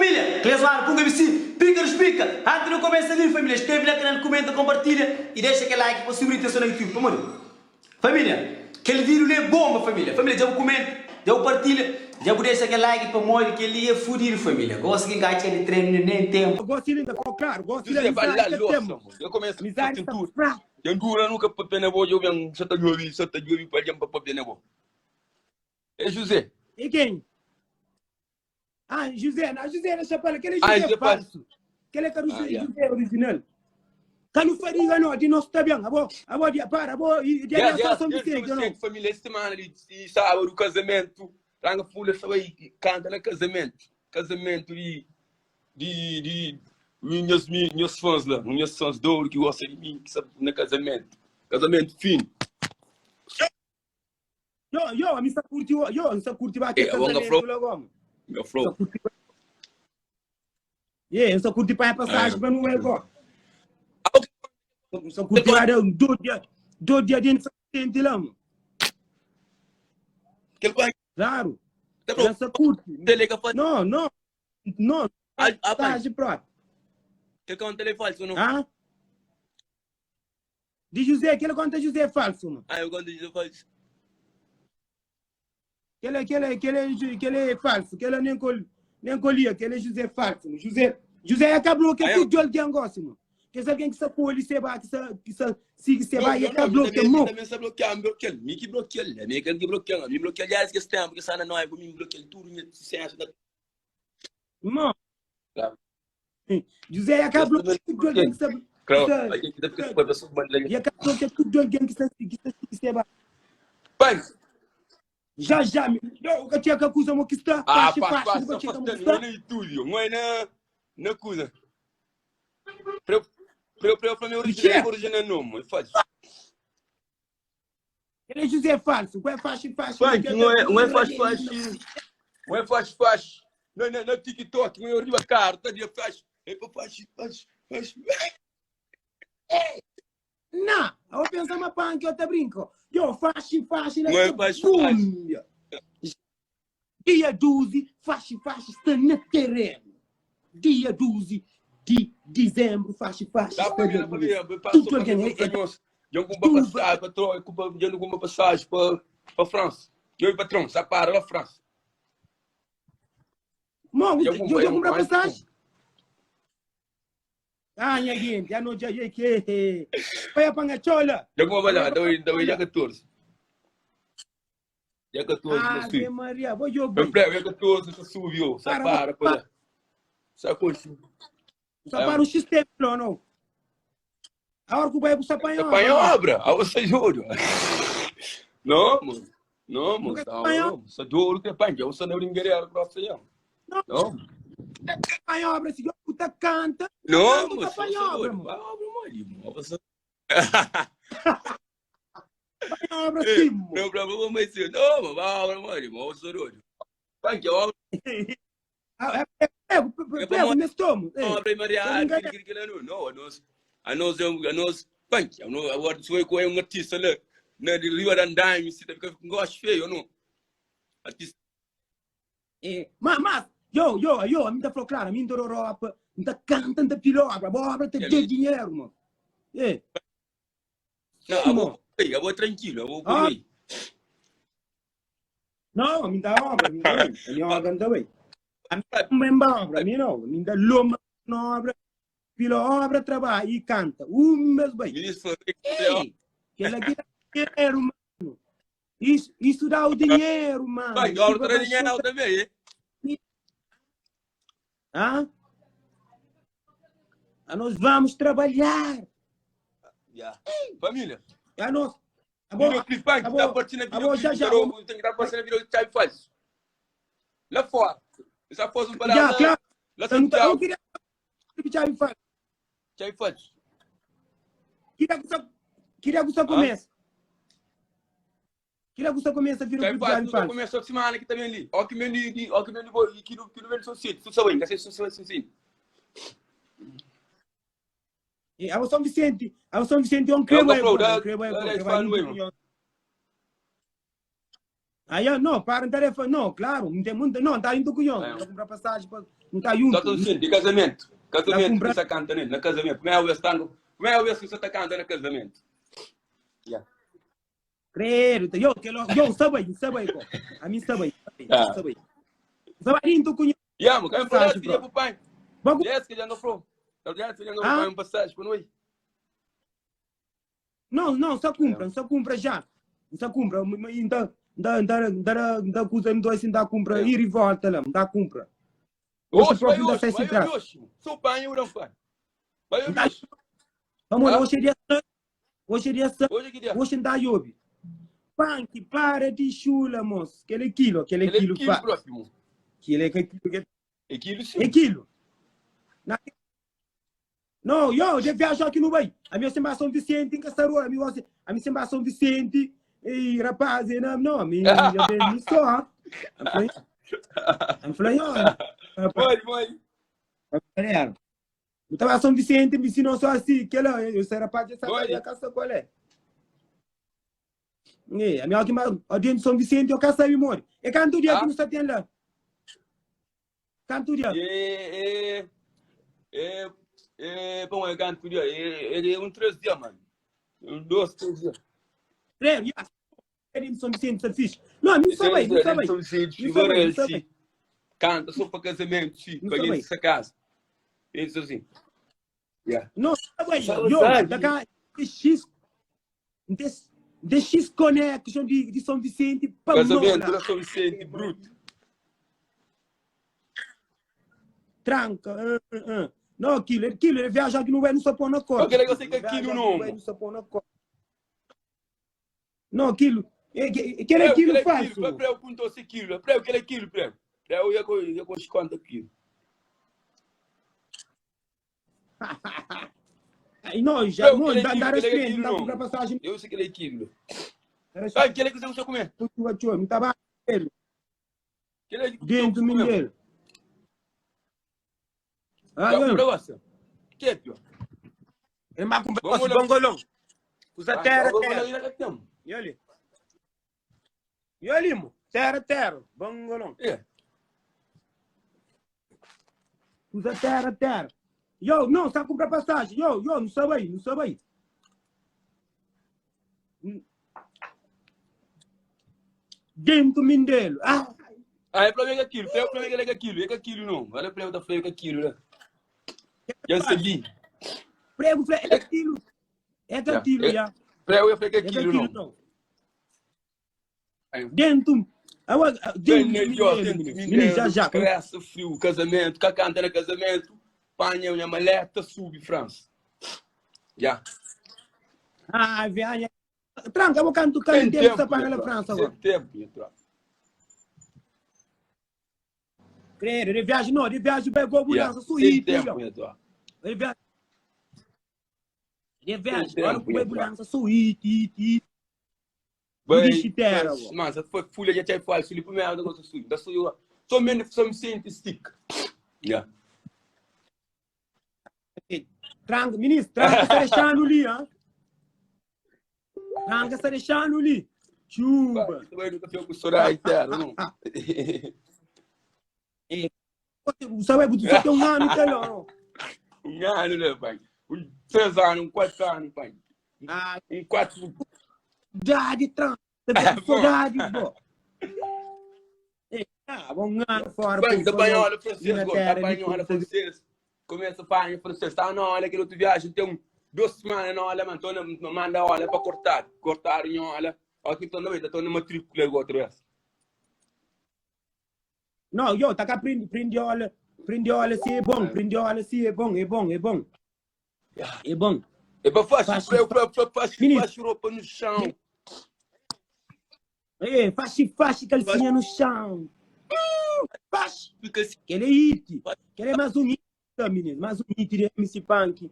Família, Clesuar, Punga BC, pica nos pica. Antes de começar a vir, família, escreve lá no canal, comenta, compartilha e deixa aquele like para subir a no YouTube. Vamos. Família, aquele vídeo é bom, família. Família, já comenta, já partilha, já deixa aquele like para mostrar que ele é fudido, família. Gosto que engaite ele treino nem tempo. Gosto de ainda, claro, gosto de eu começo a tentar. Eu nunca para pena vou eu venho só tá de para jam para pena vou. É José. E quem? Ah, José, na chapela, aquele José falso. Aquele que é José original. Quando foi diga não, de nós tá bem, abo dia para, abo dia só são de não. Família esta semana de sábado o casamento, tanga fula sabe canta no casamento de minhas fãs lá, minhas fãs de ouro que gostam de mim, que sabe no casamento fino. Eu me curti vai que casamento logo. Meu flow. Eu só curti para passagem para não é igual. Só curti lá do dia de frente lá. Claro. Eu só curti. Não. Passagem pronto. Que conta ele falso não? Ah? De José, aquele conta José falso, mano. Eu conto José falso. Aquele é falso, aquele nem colhia, aquele é José falso. José acabou que tudo de alguém gosta, mano. Que se alguém que se pôr, se vai, que se vai, acabou que não. Também se bloquear, me que bloqueia, me que bloqueia, já esse tempo que está na nós, me bloqueia tudo, ciência da. Não. José acabou que tudo alguém que se. Claro, a gente deve que foi pessoa que e acabou que tudo alguém que se vai. Pai. Já, eu tinha que acusar uma que está fácil, não é tudo, não é na coisa. Para o meu original não, é fácil. Ele é José falso, não é fácil. Não é fácil. Não TikTok, não é horrível carta, de fácil. É para fácil. Não, eu penso uma pan que eu te brinco. Eu fácil. Não é fácil. Dia 12, fácil, está no terreno. Dia 12 de dezembro, fácil. Tudo alguém eu compro uma passagem para França. Eu patrão, só para lá França. Não, eu compro passagem. Minha gente, já não já que vai apanhar chola. Eu vou lá, já 14. Já 14 Maria, vou jogar. Eu prego, já 14 subiu, só para lá. Só para o sistema, não. Agora que vai para o apanhar obra, a você juro. Não, mano. Só juro que apanha, eu só não brincadeira para você. Não. Apanha obra, se eu puta canta. Não, moço. Apanha obra, mano. Apanha obra, sim. Não, problema mais cedo. Não, mano, obra, mano, eu sou doido. Panha obra. Pego nesse tomo. Obra, Maria, não, a nós, panha, agora se eu conheço artista lá, na de Rio Arandaime, se tá ficando com gosto feio, não? Artista. Mas, eu, a mim tá falando claro, a mim tá Europa, me tá cantando pilobra, obra tá de dinheiro, mano. Não, eu vou tranquilo, eu vou por aí. Não, a mim tá obra, a minha obra também. A mim tá obra, a mim não, a mim tá loma na obra, pilobra, trabalha e canta, mês bem. Que ela quer dinheiro, mano. Isso dá o dinheiro, mano. Vai, agora tá dinheiro também, Nós vamos trabalhar. Família. Nós. Tá partindo vídeo, tem que dar passando vídeo de chave falso. Lá fora. Já fosse um pedaço. Já, claro. Eu não queria chave falso. Chave falso. Queria que você comece. Queria que você comece a vir o chave falso. Começou a semana aqui também ali. Ó que me aqui no vento são sítio. Tu sabe, que vocês são assim. A São Vicente é um creio. Aí, não, para no telefone. Não, claro, não tem muito. Não, tá indo com o não tá comprar passagem, não tá junto. Só tô assim, de casamento. Casamento que você canta nele, no casamento. Como é o vez que você tá cantando no casamento? Yeah. Credo, eu sabe, pô. A mim sabe. Sabe indo com Yeah, mas quem falou que ia pro pai? Vamos. Yes, que já não falou. Eu já fiz uma passagem para nós. Não, só compra já. Só compra, então, da coisa, não assim, dá compra, ir e volta lá, dá compra. Hoje, vai hoje. Sou pai, eu não pai. Vai hoje. Vamos, hoje é dia 7. Hoje que dia? Hoje dá yobi. Punk, para de chula, moço. Aquele quilo faz. Próximo. Aquilo sim. É quilo. Não, eu devo viajar aqui no Bahia. A minha semana São Vicente, em Caçaroa. A minha semana São Vicente. E rapaz, não, a minha só. I'm flying on. Mãe. Eu estava São Vicente, me ensinou só assim. Que lá, eu sei rapaz, essa a caça qual é. A minha última, a dentro de São Vicente, eu caça e morre. E canto dia que não está tendo lá. Canto dia. Bom, é canto dia. É 3 dias, mano. 2, 3 dias. 3 dias. É São Vicente, você fiz. Não, não sabe. São Vicente, canta só para casamento, sim. Para essa casa. Isso assim. Não sabe. Eu, da cá, de X Connection de São Vicente para casamento da São Vicente, bruto. Tranca. Não, aquilo, ele viaja aqui no Ué, não só pôr na cor. Eu quero que você que aquilo não. Não, aquilo. Aquilo faz. Para eu contar esse aquilo. Para eu quero aquilo, para eu ia com os contos aquilo. Não, já, não, dá respeito, dá para passagem. Eu sei que ele é aquilo. Ai, que ele que você comer? Não tá bem. Dentro do Miguel. Que é pior? É mais com bongolão. Usa terra. E ali, mo. Terra. Bongolão. Usa terra. Eu, não, sabe comprar passagem. Eu, não sabe aí. Dentro do Mindelo. É para mim aquilo. Para mim é aquilo não. Olha para eu da feio aquilo, né? Já sabia. Prego, é aquilo. É aquilo, já. Para eu falei aquilo não. Dentro. Já. Cresce, frio, casamento, cacanta no casamento. Panha, minha maleta, sube, França. Já. Viagem. Tranca, eu canto tempo para pagar na França agora. Tempo, Credo, de viagem pegou a mudança suíte. De viagem, olha com a mudança suíte. Mas foi folha de até falso, ele primeiro negócio suíte. Da sua, só menos só me sente stick. Já. Tranca, ministro, tranca, está deixando ali, hein? Tranca, está deixando ali. Chuba. Também nunca fui com o Soraya inteiro, não. Sabe, você tem um ano, não? Um ano, né, pai? 3 anos, 4 anos, pai. 4. Daddy, tranca. Daddy, pô. Um ano fora. Da banhola francês, começa a falar em francês. Tá, não, olha que outro viagem tem 2 semanas, não, olha, não manda olha para cortar, não, olha. Aqui estou na matrícula outra vez. Não, eu tá cá prende olha se é bom, se é bom. É bom. É para faz roupa no chão. Faz calcinha no chão. Faz. Ele é hit. Ele é mais um hit, menino. Mais um hit de MC Punk.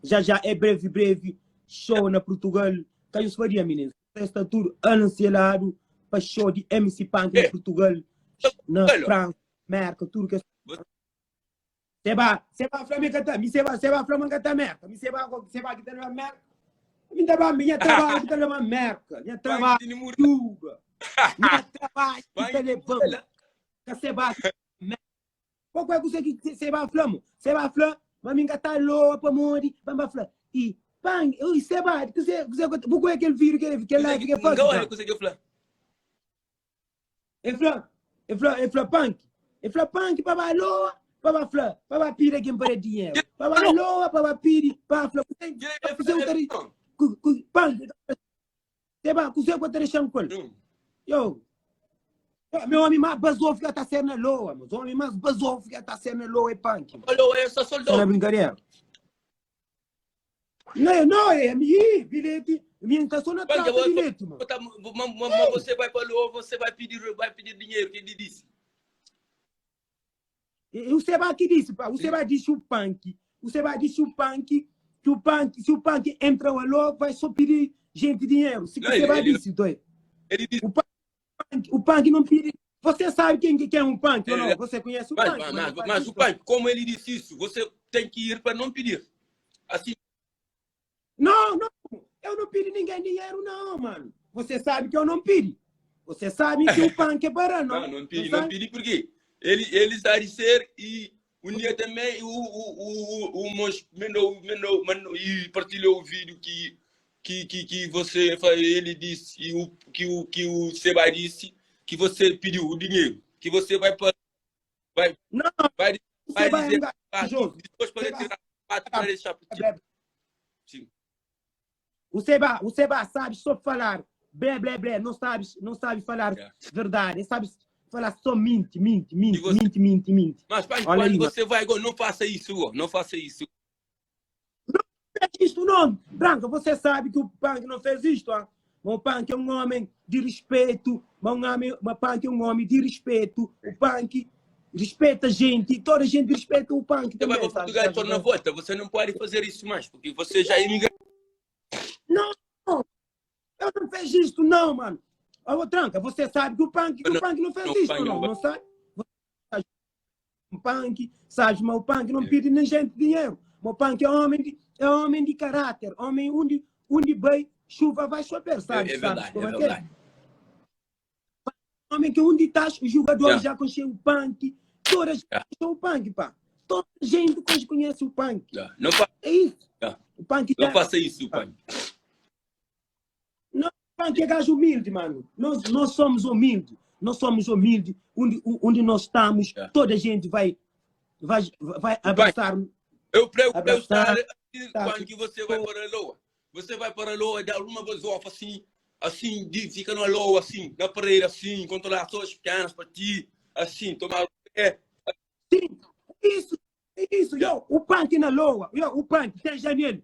Já é breve. Show na Portugal. Caiu se faria, menino. Está tudo anunciado para show de MC Punk na Portugal. Na França, América, tudo que você vai Flamengo, me se vai Flamengo América, me se vai aqui na América, me trabalho, minha trabalho aqui na América, minha trabalho Cuba. Não trabalho, Vai, telefone. Você vai. Qual é que você vai falar? Você vai falar, mas me engatar louco, amor, vai falar. E, bang, você vai, você é aquele vírus que live que faz. Não é que você fala. E fala, punk, para loa, para falar, para pedir aqui para dinheiro. Para loa, para pedir, para falar. Você utari, punk, você vai, você vai ter chancol. Yo. Meu homem mais basou fica tá sendo loa, meu homem mais basou fica tá sendo loa é punk. Olha, é só soldado. Não é brincadeira. Não, é minha bilhete, minha intenção não é bilhete, mano. Você vai para Lua, você vai pedir dinheiro, que ele disse. E você vai aqui disse, pá, você vai dizer o punk, que o punk, se o punk entra logo, vai só pedir gente dinheiro. Se você vai dizer, então. Ele disse. O punk não pede. Você sabe quem é um punk ou não? Você conhece o punk? Mas o punk, como ele disse isso, você tem que ir para não pedir. Assim. Não, eu não pedi ninguém dinheiro, não, mano. Você sabe que eu não pedi. Você sabe que o punk é barato, não? Não pedi porque ele está a dizer e o dia também e partilhou o vídeo que você ele disse e que o Seba disse que você pediu o dinheiro, que você vai dizer depois para tirar para deixar sim. O Seba sabe só falar blé, não sabe falar verdade, sabe falar só mente. Mas pai, olha quando aí, você vai, não faça isso, não faça isso. Isto não, Branca, você sabe que o punk não fez isto, ó. O punk é um homem de respeito, o punk é um homem de respeito, o punk respeita a gente, toda a gente respeita o punk. Você vai para Portugal e torna volta, você não pode fazer isso mais, porque você já é imigrante. Não, eu não fiz isto não, mano. Ô, Tranca, você sabe que o punk não fez isto, não sabe? O punk, sabe, mas o punk não pede nem gente dinheiro. O punk é homem de caráter, homem onde vai, chuva vai chover, sabe? É verdade, como é verdade. Homem que onde está os jogadores já conhecem o punk, toda a gente conhece o punk, pá. Toda a gente conhece o punk. Não é isso. O punk não faça isso, punk. Não, o punk é gajo humilde, mano. Nós somos humildes. Onde nós estamos, toda a gente vai abraçar. Eu perguntar quando que você vai para a Loa. Você vai para a Loa, dá uma bazofa assim, fica na Loa, assim, na parede, assim, controlar as coisas pequenas para ti, assim, tomar Sim, isso. Yo, o punk na Loa, o punk tem janela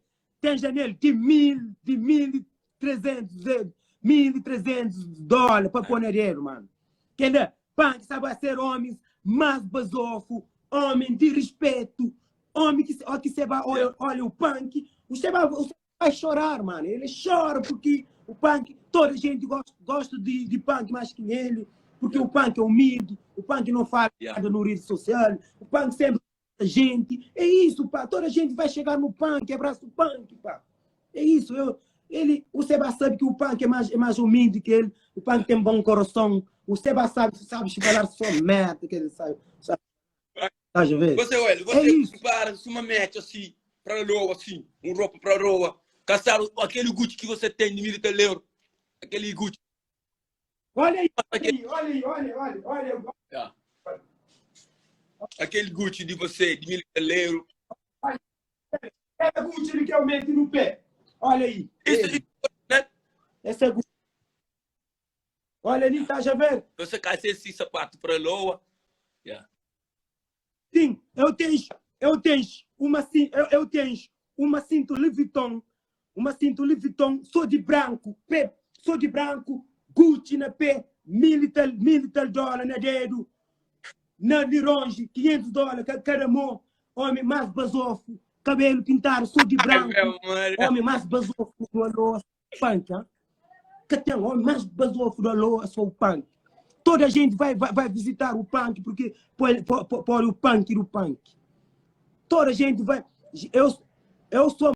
de $1.300 para pôr dinheiro, mano. Entendeu? Punk sabe ser homens mais basofo, homem de respeito, homem que você vai olha o punk, você vai chorar, mano. Ele chora porque o punk, toda a gente gosta de punk mais que ele, porque o punk é humilde, o punk não fala nada no rede social, o punk sempre a gente. É isso, pá. Toda a gente vai chegar no punk, abraça o punk, pá. É isso. O Seba sabe que o punk é mais humilde que ele, o punk tem bom coração. O Seba sabe falar só merda que ele sabe. Tá, já vê? Você para uma meta assim, para a Loa, assim, roupa para a Loa, caçar aquele Gucci que você tem de €1.000, aquele Gucci. Olha aí. Aquele Gucci de você, de €1.000. É Gucci que eu meto no pé. Olha aí. Isso, né? Esse é Gucci. Olha ali, tá, já vendo? Você calça esse sapato para a Loa. Sim, eu tenho uma cinto Louis Vuitton, só de branco, Gucci na pé, $1.000 na dedo, na de longe, $500 cada mão, homem mais basofo, cabelo pintado, só de branco, homem mais basofo do alô, punk, que tem homem mais basofo do alô, só o punk. Toda a gente vai visitar o punk, porque pode o punk ir o punk. Toda a gente vai. Eu sou